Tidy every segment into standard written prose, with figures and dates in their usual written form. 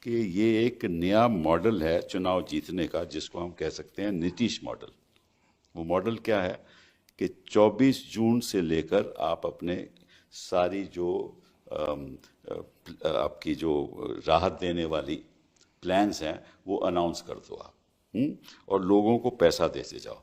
कि ये एक नया मॉडल है चुनाव जीतने का, जिसको हम कह सकते हैं नीतीश मॉडल। वो मॉडल क्या है कि 24 जून से लेकर आप अपने सारी जो आपकी जो राहत देने वाली प्लान्स हैं वो अनाउंस कर दो आप, और लोगों को पैसा देते जाओ,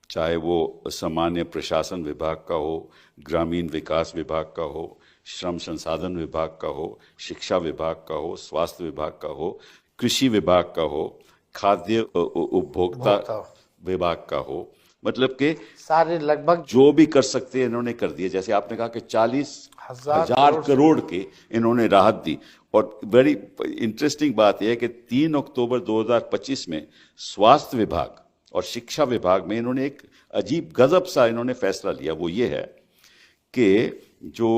चाहे वो सामान्य प्रशासन विभाग का हो, ग्रामीण विकास विभाग का हो, श्रम संसाधन विभाग का हो, शिक्षा विभाग का हो, स्वास्थ्य विभाग का हो, कृषि विभाग का हो, खाद्य उपभोक्ता विभाग का हो, मतलब कि सारे लगभग जो भी कर सकते हैं इन्होंने कर दिए। जैसे आपने कहा कि 40,000 करोड़ की इन्होंने राहत दी। और बड़ी इंटरेस्टिंग बात यह है कि 3 अक्टूबर 2025 में स्वास्थ्य विभाग और शिक्षा विभाग में इन्होंने एक अजीब गजब सा इन्होंने फैसला लिया। वो ये है कि जो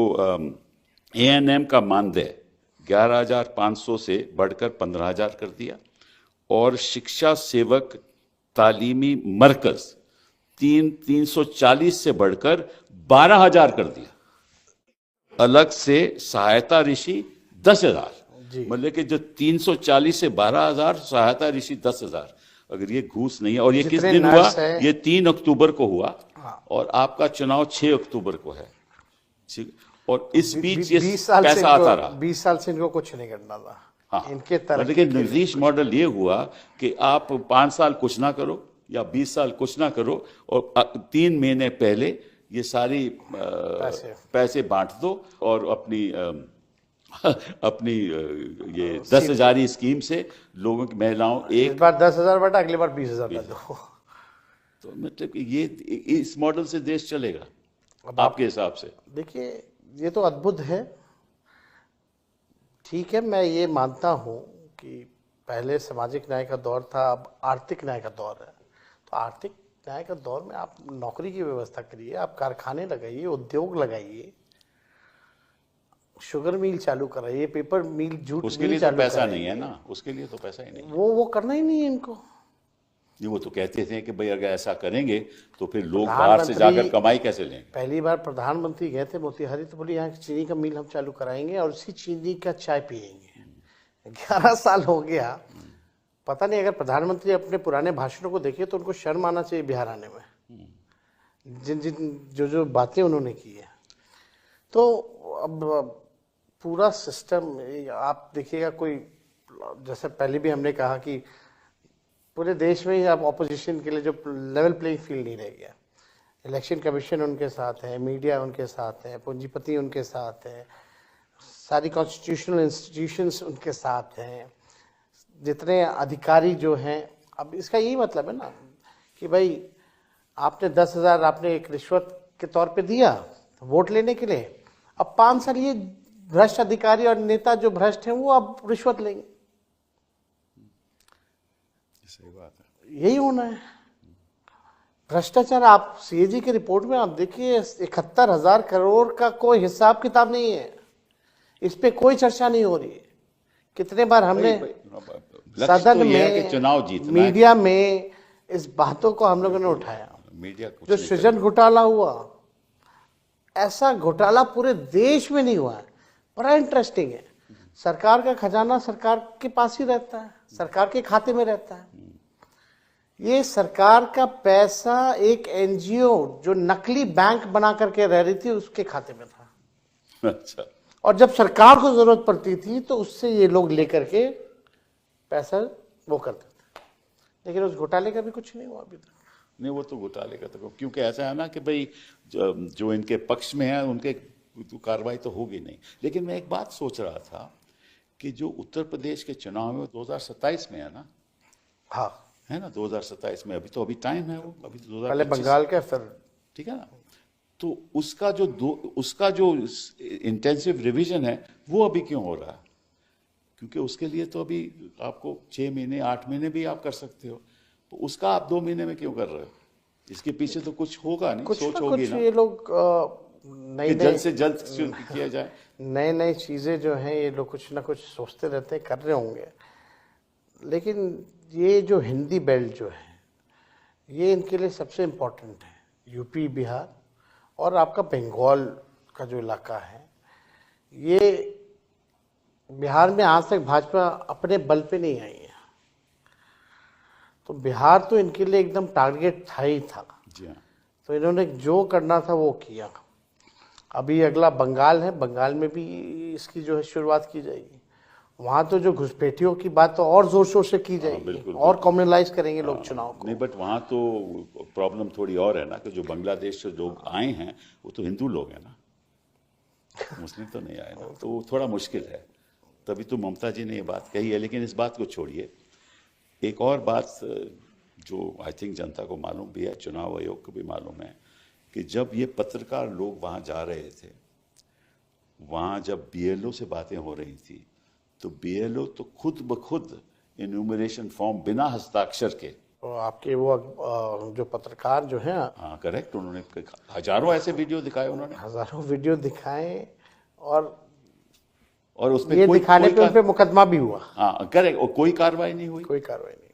ANM का मानदेय 11,500 से बढ़कर 15,000 कर दिया, और शिक्षा सेवक तालीमी मरकज 340 से बढ़कर 12,000 कर दिया। अलग से सहायता ऋषि 10,000, मतलब कि जो 340 से 12,000, सहायता ऋषि 10,000। अगर ये घूस नहीं है, और ये किस दिन हुआ? ये 3 अक्टूबर को हुआ, और आपका चुनाव 6 अक्टूबर को है। और इस बीच ये पैसा आता रहा। 20 साल से इनको कुछ नहीं करना था। हाँ, इनके तरफ लेकिन नीतीश मॉडल ये हुआ कि आप 5 साल कुछ ना करो या 20 साल कुछ ना करो, और 3 महीने पहले ये सारी पैसे बांट दो, और अपनी ये 10,000 स्कीम से लोगों की महिलाओं एक बार 10,000 बांटा, अगली बार 20,000 दो। तो मतलब कि ये इस मॉडल से देश चलेगा आपके हिसाब से? देखिए, ये तो अद्भुत है। ठीक है, मैं ये मानता हूँ कि पहले सामाजिक न्याय का दौर था, अब आर्थिक न्याय का दौर है। तो आर्थिक न्याय का दौर में आप नौकरी की व्यवस्था करिए, आप कारखाने लगाइए, उद्योग लगाइए, शुगर मिल चालू कराइए, पेपर मिल, जूट मिल चालू कराइए। उसके लिए तो पैसा नहीं है ना, उसके लिए तो पैसा ही नहीं है। वो करना ही नहीं है इनको। वो तो कहते थे कि भाई अगर ऐसा करेंगे तो फिर लोग बाहर से जाकर कमाई कैसे लेंगे। पहली बार प्रधानमंत्री गए थे मोतिहारी, तो बोले यहाँ चीनी का मिल हम चालू कराएंगे और उसी चीनी का चाय पियेंगे। 11 साल हो गया, पता नहीं। अगर प्रधानमंत्री अपने पुराने भाषणों को देखे तो उनको शर्म आना चाहिए बिहार आने में, जो बातें उन्होंने की है। तो अब पूरा सिस्टम आप देखिएगा, कोई जैसे पहले भी हमने कहा कि पूरे देश में ही अब ऑपोजिशन के लिए जो लेवल प्लेइंग फील्ड नहीं रह गया। इलेक्शन कमीशन उनके साथ है, मीडिया उनके साथ है, पूंजीपति उनके साथ है, सारी कॉन्स्टिट्यूशनल इंस्टीट्यूशंस उनके साथ हैं, जितने अधिकारी जो हैं। अब इसका यही मतलब है ना कि भाई आपने 10,000 आपने एक रिश्वत के तौर पे दिया वोट लेने के लिए, अब 5 साल ये भ्रष्ट अधिकारी और नेता जो भ्रष्ट हैं वो अब रिश्वत लेंगे। सही बात है, यही होना है भ्रष्टाचार। आप CAG की रिपोर्ट में आप देखिए, 71,000 करोड़ का कोई हिसाब किताब नहीं है, इस पे कोई चर्चा नहीं हो रही है। कितने बार हमने सदन में, चुनाव जीतना, मीडिया में इस बातों को हम लोगों ने उठाया। मीडिया जो सृजन घोटाला हुआ, ऐसा घोटाला पूरे देश में नहीं हुआ है। बड़ा इंटरेस्टिंग है। सरकार का खजाना सरकार के पास ही रहता है, सरकार के खाते में रहता है। ये सरकार का पैसा एक NGO जो नकली बैंक बना करके रह रही थी उसके खाते में था। अच्छा। और जब सरकार को जरूरत पड़ती थी तो उससे ये लोग लेकर के पैसा वो करते थे। लेकिन उस घोटाले का भी कुछ नहीं हुआ अभी तक। नहीं, वो तो घोटाले का तो, क्योंकि ऐसा है ना कि भाई जो इनके पक्ष में है उनके तो कार्रवाई तो होगी नहीं। लेकिन मैं एक बात सोच रहा था कि जो उत्तर प्रदेश के चुनाव में 2027 में है ना? हाँ, है ना, 2027 में। अभी टाइम है, वो अभी तो 2025 पहले बंगाल का, फिर ठीक है ना। तो उसका जो इंटेंसिव रिवीजन है वो अभी क्यों हो रहा है? क्योंकि उसके लिए तो अभी आपको 6 महीने 8 महीने भी आप कर सकते हो, तो उसका आप 2 महीने में क्यों कर रहे हो? इसके पीछे तो कुछ होगा नहीं, सोच होगी ना। ये लोग नई जल्द से जल्द किया जाए। नई चीजें जो हैं ये लोग कुछ ना कुछ सोचते रहते हैं, कर रहे होंगे। लेकिन ये जो हिंदी बेल्ट जो है ये इनके लिए सबसे इम्पोर्टेंट है। यूपी, बिहार और आपका बंगाल का जो इलाका है, ये बिहार में आज तक भाजपा अपने बल पे नहीं आई है, तो बिहार तो इनके लिए एकदम टारगेट था ही था। जी हाँ। तो इन्होंने जो करना था वो किया। अभी अगला बंगाल है, बंगाल में भी इसकी जो है शुरुआत की जाएगी। वहां तो जो घुसपैठियों की बात तो और जोर शोर से की जाएगी, बिल्कुल, और कम्युनलाइज करेंगे लोग चुनाव को। नहीं, बट वहाँ तो प्रॉब्लम थोड़ी और है ना, कि जो बांग्लादेश से लोग आए हैं वो तो हिंदू लोग हैं ना, मुस्लिम तो नहीं आए ना, तो वो थोड़ा मुश्किल है। तभी तो ममता जी ने ये बात कही है। लेकिन इस बात को छोड़िए, एक और बात जो आई थिंक जनता को मालूम भी है, चुनाव आयोग को भी मालूम है, कि जब ये पत्रकार लोग वहाँ जा रहे थे, वहाँ जब बीएलओ से बातें हो रही थी, तो बीएलओ तो खुद ब खुद इन्यूमरेशन फॉर्म बिना हस्ताक्षर के, तो आपके वो जो पत्रकार जो हैं, हाँ करेक्ट, उन्होंने हजारों ऐसे वीडियो दिखाए उन्होंने, हजारों वीडियो दिखाए, और उसमें ये कोई दिखाने पे उन पे मुकदमा भी हुआ। हाँ करेक्ट, और कोई कार्रवाई नहीं हुई। कोई कार्रवाई नहीं।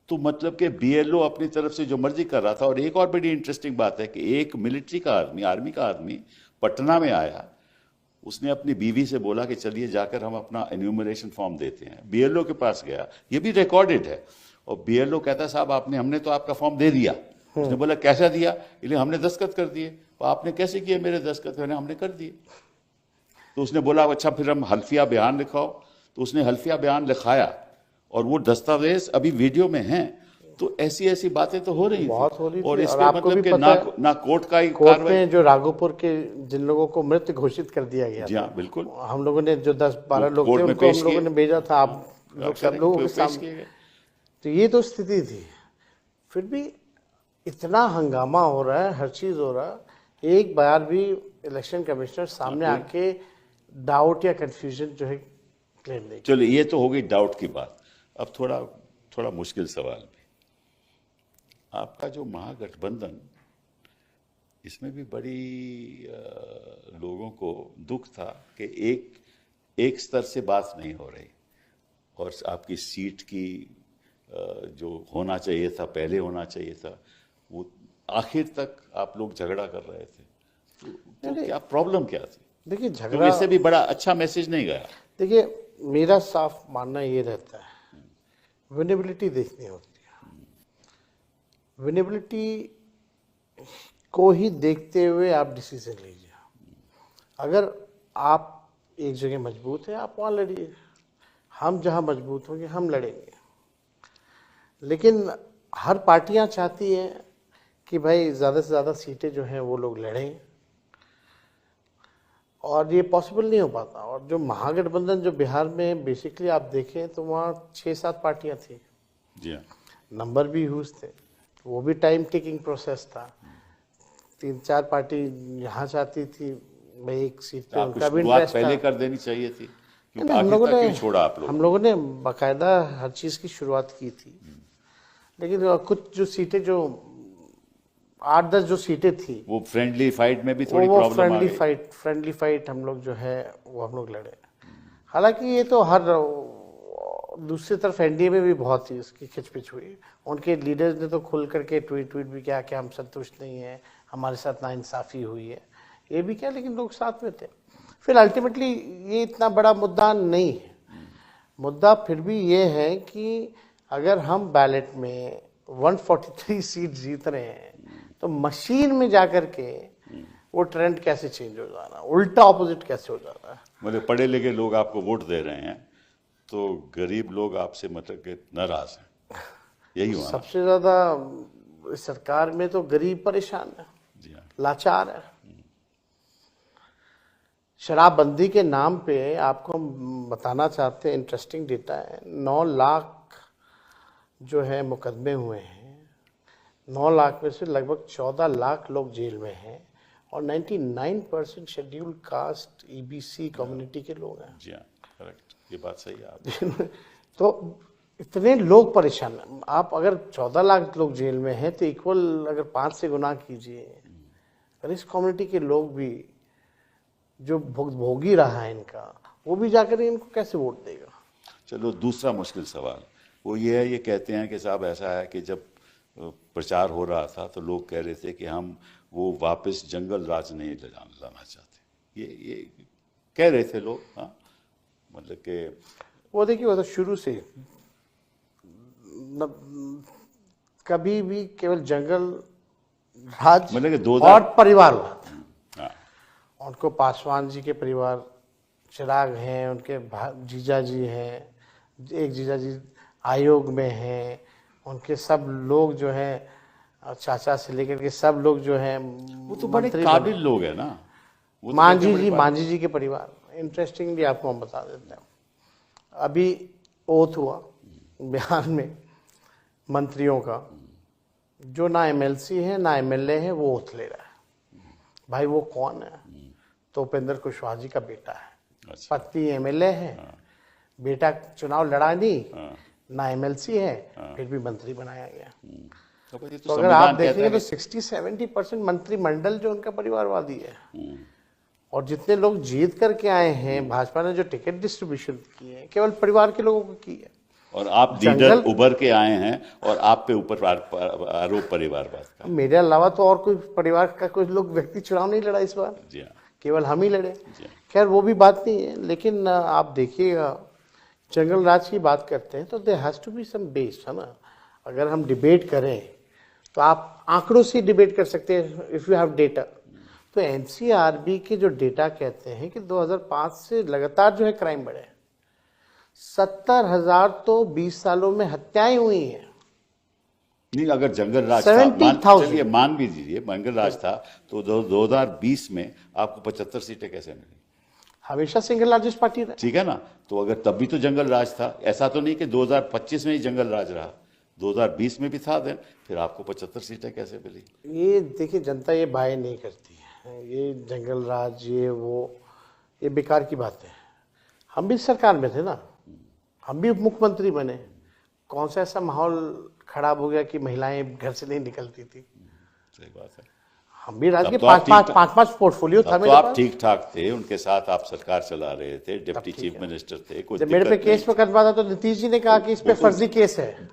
तो मतलब कि बीएलओ अपनी तरफ से जो मर्जी कर रहा था। और एक और बड़ी इंटरेस्टिंग बात है कि एक मिलिट्री का आदमी, आर्मी का आदमी पटना में आया, उसने अपनी बीवी से बोला कि चलिए जाकर हम अपना एन्यूमरेशन फॉर्म देते हैं। बीएलओ के पास गया, ये भी रिकॉर्डेड है, और बीएलओ कहता साहब हमने तो आपका फॉर्म दे दिया। उसने बोला कैसा दिया? इसलिए हमने दस्तखत कर दिए। तो आपने कैसे किए मेरे दस्तखत? हमने कर दिए। तो उसने बोला अच्छा फिर हम हल्फिया बयान लिखाओ। तो उसने हल्फिया बयान लिखाया, और वो दस्तावेज अभी वीडियो में हैं। तो ऐसी ऐसी बातें तो हो रही बहुत हो रही थी। और इसके आपको मतलब भी कि पता है, ना कोर्ट का ही कोर्ट कार्रवाई। में जो राघोपुर के जिन लोगों को मृत घोषित कर दिया गया जी हाँ बिल्कुल, हम लोगों ने जो 10-12 लोग कोर्ट थे में उनको पेश हम लोगों किए। ने भेजा था, आप लोग सब लोगों के पेश सामने। किए गए। तो ये तो स्थिति थी। फिर भी इतना हंगामा हो रहा है, हर चीज हो रहा है, एक बार भी इलेक्शन कमिश्नर सामने आके डाउट या कंफ्यूजन जो है क्लेम नहीं। चलिए ये तो हो गई डाउट की बात। अब थोड़ा मुश्किल सवाल भी, आपका जो महागठबंधन, इसमें भी बड़ी लोगों को दुख था कि एक स्तर से बात नहीं हो रही, और आपकी सीट की जो होना चाहिए था, पहले होना चाहिए था, वो आखिर तक आप लोग झगड़ा कर रहे थे। तो क्या प्रॉब्लम क्या थी? देखिए तो झगड़ा, इससे भी बड़ा अच्छा मैसेज नहीं गया। देखिए मेरा साफ मानना ये रहता है, विनेबिलिटी देखनी होती है। विनेबिलिटी को ही देखते हुए आप डिसीजन लीजिए। अगर आप एक जगह मजबूत हैं, आप वहाँ लड़िए। हम जहाँ मजबूत होंगे हम लड़ेंगे। लेकिन हर पार्टियां चाहती हैं कि भाई ज़्यादा से ज़्यादा सीटें जो हैं वो लोग लड़ें, और ये पॉसिबल नहीं हो पाता। और जो महागठबंधन जो बिहार में बेसिकली आप देखें तो वहाँ 6-7 पार्टियां थी, जी हाँ, नंबर भी ह्यूज थे, वो भी टाइम टेकिंग प्रोसेस था। 3-4 पार्टी यहाँ चाहती थी भाई एक सीट पे, उनका भी इंटरेस्ट पहले था। कर देनी चाहिए थी, क्योंकि हम आखिर लोगों तक ने क्यों छोड़ा आप लोगों हम लोगों ने बाकायदा हर चीज की शुरुआत की थी। लेकिन कुछ जो सीटें, जो 8-10 जो सीटें थी, वो फ्रेंडली फाइट में भी थोड़ी वो प्रॉब्लम आ गई। फ्रेंडली फाइट हम लोग जो है वो हम लोग लड़े। हालांकि ये तो हर दूसरी तरफ एनडीए में भी बहुत ही इसकी खिचपिच हुई। उनके लीडर्स ने तो खुल करके ट्वीट भी किया कि हम संतुष्ट नहीं है, हमारे साथ नाइंसाफी हुई है, ये भी क्या, लेकिन लोग साथ में थे। फिर अल्टीमेटली ये इतना बड़ा मुद्दा नहीं है। मुद्दा फिर भी ये है कि अगर हम बैलेट में 143 सीट जीत रहे हैं, तो मशीन में जाकर के वो ट्रेंड कैसे चेंज हो जाना, उल्टा ऑपोजिट कैसे हो जाना है। मतलब पढ़े लिखे लोग आपको वोट दे रहे हैं, तो गरीब लोग आपसे मतलब कि नाराज हैं, यही हुआ ना? सबसे ज्यादा इस सरकार में तो गरीब परेशान है, जी हाँ, लाचार है। शराबबंदी के नाम पे आपको हम बताना चाहते हैं, इंटरेस्टिंग डेटा है, 9 लाख जो है मुकदमे हुए हैं। 9 लाख में से लगभग 14 लाख लोग जेल में हैं, और 99% शेड्यूल्ड कास्ट ईबीसी कम्युनिटी के लोग हैं। जी हाँ, करेक्ट, ये बात सही है आपकी। तो इतने लोग परेशान हैं। आप अगर 14 लाख लोग जेल में हैं, तो इक्वल अगर 5 से गुना कीजिए, अगर इस कम्युनिटी के लोग भी जो भोगी रहा है इनका, वो भी जाकर इनको कैसे वोट देगा? चलो दूसरा मुश्किल सवाल वो ये है, ये कहते हैं कि साहब ऐसा है कि जब प्रचार हो रहा था तो लोग कह रहे थे कि हम वो वापस जंगल राज नहीं लाना चाहते, ये कह रहे थे लोग। हाँ, मतलब कि वो देखिए, वो तो शुरू से कभी भी केवल जंगल राज मतलब कि 2000 और परिवारवाद। हाँ, उनको पासवान जी के परिवार, चिराग हैं, उनके जीजा जी हैं, एक जीजा जी आयोग में हैं, उनके सब लोग जो हैं, चाचा से लेकर के सब लोग जो हैं वो तो बड़े मंत्री काबिल बने। लोग हैं ना, वो तो मांझी कहते जी, बड़े मांझी जी के परिवार, इंटरेस्टिंगली आपको हम बता देते हैं, अभी ओथ हुआ बिहार में मंत्रियों का, जो ना एमएलसी है ना एमएलए है, वो ओथ ले रहा है। भाई वो कौन है? तो उपेंद्र कुशवाहा जी का बेटा है, अच्छा, पत्नी एमएलए है, बेटा चुनाव लड़ा नहीं, ना एमएलसी है, फिर भी मंत्री बनाया गया। तो ये तो तो अगर आप संविधान कहता देखेंगे है तो 60-70% मंत्रिमंडल जो उनका परिवारवादी है। और जितने लोग जीत करके आए हैं, भाजपा ने जो टिकट डिस्ट्रीब्यूशन की है, केवल परिवार के लोगों को की है। और आप लीडर उभर के आए हैं और आप पे ऊपर आरोप परिवारवाद का। मेरे अलावा तो और कोई परिवार का कोई लोग व्यक्ति चुनाव नहीं लड़ा इस बार, जी हाँ, केवल हम ही लड़े। जी हाँ। खैर वो भी बात नहीं है, लेकिन आप देखिएगा, जंगल राज की बात करते हैं तो there has to be some base, है ना। अगर हम डिबेट करें तो आप आंकड़ों से डिबेट कर सकते हैं, इफ यू हैव डेटा। तो एनसीआरबी के जो डेटा कहते हैं कि 2005 से लगातार जो है क्राइम बढ़े, 70,000 तो 20 सालों में हत्याएं हुई हैं। नहीं, अगर जंगल राज था, 70,000। चलिए मान भी दीजिए जंगल राज था, तो 2020 में आपको 75 सीटें कैसे मिली? हमेशा सिंगल लार्जेस्ट पार्टी रहे। ठीक है ना, तो अगर तब भी तो जंगल राज था, ऐसा तो नहीं कि 2025 में ही जंगल राज रहा, 2020 में भी था, देन फिर आपको 75 सीटें कैसे मिली? ये देखिए, जनता ये बाय नहीं करती है, ये जंगल राज, ये वो, ये बेकार की बात है। हम भी सरकार में थे ना, हम भी उप मुख्यमंत्री बने, कौन सा ऐसा माहौल खराब हो गया कि महिलाएं घर से नहीं निकलती थी? सही बात है। हम भी राज्य तब तो पांच पोर्टफोलियो था तो मेरे आप पास। ठीक ठाक थे, उनके साथ आप सरकार चला रहे थे, डिप्टी ठीक चीफ है। मिनिस्टर थे, कुछ जब मेरे पे दिक्कत नहीं केस मुकदमा था तो नीतीश जी ने कहा कि इस पे फर्जी केस है।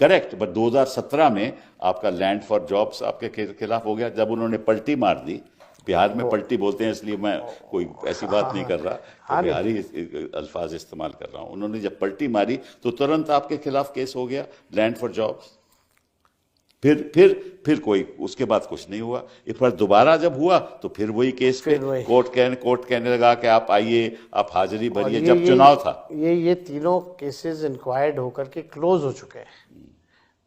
करेक्ट, बट 2017 में आपका लैंड फॉर जॉब्स आपके खिलाफ हो गया, जब उन्होंने पलटी मार दी। बिहार में पलटी बोलते हैं, इसलिए मैं कोई ऐसी बात नहीं कर रहा, तो बिहारी अल्फाज इस्तेमाल कर रहा हूं। उन्होंने जब पलटी मारी तो तुरंत आपके खिलाफ केस हो गया, लैंड फॉर जॉब्स। फिर कोई उसके बाद कुछ नहीं हुआ। एक बार दोबारा जब हुआ तो फिर वही केस पे कोर्ट कहने लगा कि आप आइए, आप हाजिरी भरिए, जब चुनाव था। ये तीनों केसेस इंक्वायर्ड होकर के क्लोज हो चुके हैं,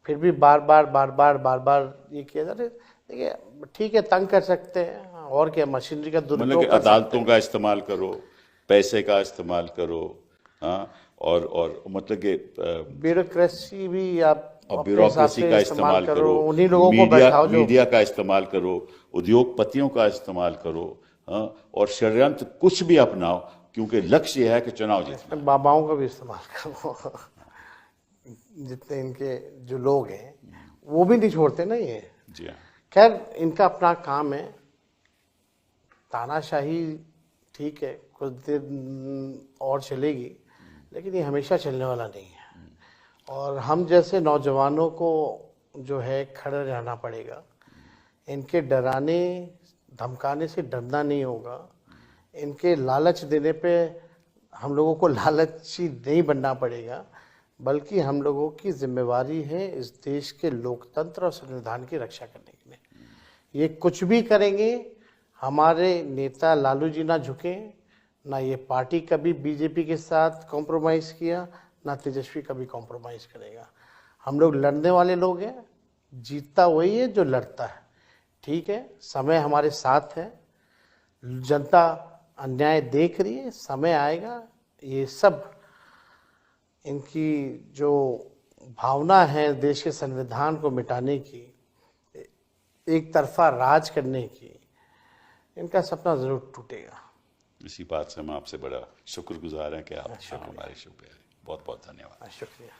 फिर भी बार बार ये किया जा रहा है। देखिए, ठीक है, तंग कर सकते हैं, और क्या, मशीनरी का दुरुपयोग कर सकते हैं। अदालतों का इस्तेमाल करो, पैसे का इस्तेमाल करो, हाँ, और मतलब कि ब्यूरोक्रेसी भी आप ब्यूरोक्रेसी का इस्तेमाल करो, उन्हीं लोगों को बैठाओ जो मीडिया का इस्तेमाल करो, उद्योगपतियों का इस्तेमाल करो, हाँ, और षड्यंत्र कुछ भी अपनाओ, क्योंकि लक्ष्य है कि चुनाव जीतना। बाबाओं का भी इस्तेमाल करो। जितने इनके जो लोग हैं वो भी नहीं छोड़ते ना ये। जी हाँ। खैर, इनका अपना काम है, तानाशाही ठीक है, कुछ देर और चलेगी, लेकिन ये हमेशा चलने वाला नहीं है। और हम जैसे नौजवानों को जो है खड़े रहना पड़ेगा। इनके डराने धमकाने से डरना नहीं होगा, इनके लालच देने पे हम लोगों को लालची नहीं बनना पड़ेगा, बल्कि हम लोगों की जिम्मेवारी है इस देश के लोकतंत्र और संविधान की रक्षा करने के लिए। ये कुछ भी करेंगे, हमारे नेता लालू जी ना झुके, ना ये पार्टी कभी बीजेपी के साथ कॉम्प्रोमाइज़ किया, ना तेजस्वी कभी कॉम्प्रोमाइज़ करेगा। हम लोग लड़ने वाले लोग हैं, जीतता वही है जो लड़ता है। ठीक है, समय हमारे साथ है, जनता अन्याय देख रही है, समय आएगा, ये सब इनकी जो भावना है देश के संविधान को मिटाने की, एक तरफा राज करने की, इनका सपना जरूर टूटेगा। इसी बात से हम आपसे बड़ा शुक्रगुजार हैं कि आप हमारे शो पे आए। बहुत बहुत धन्यवाद। शुक्रिया।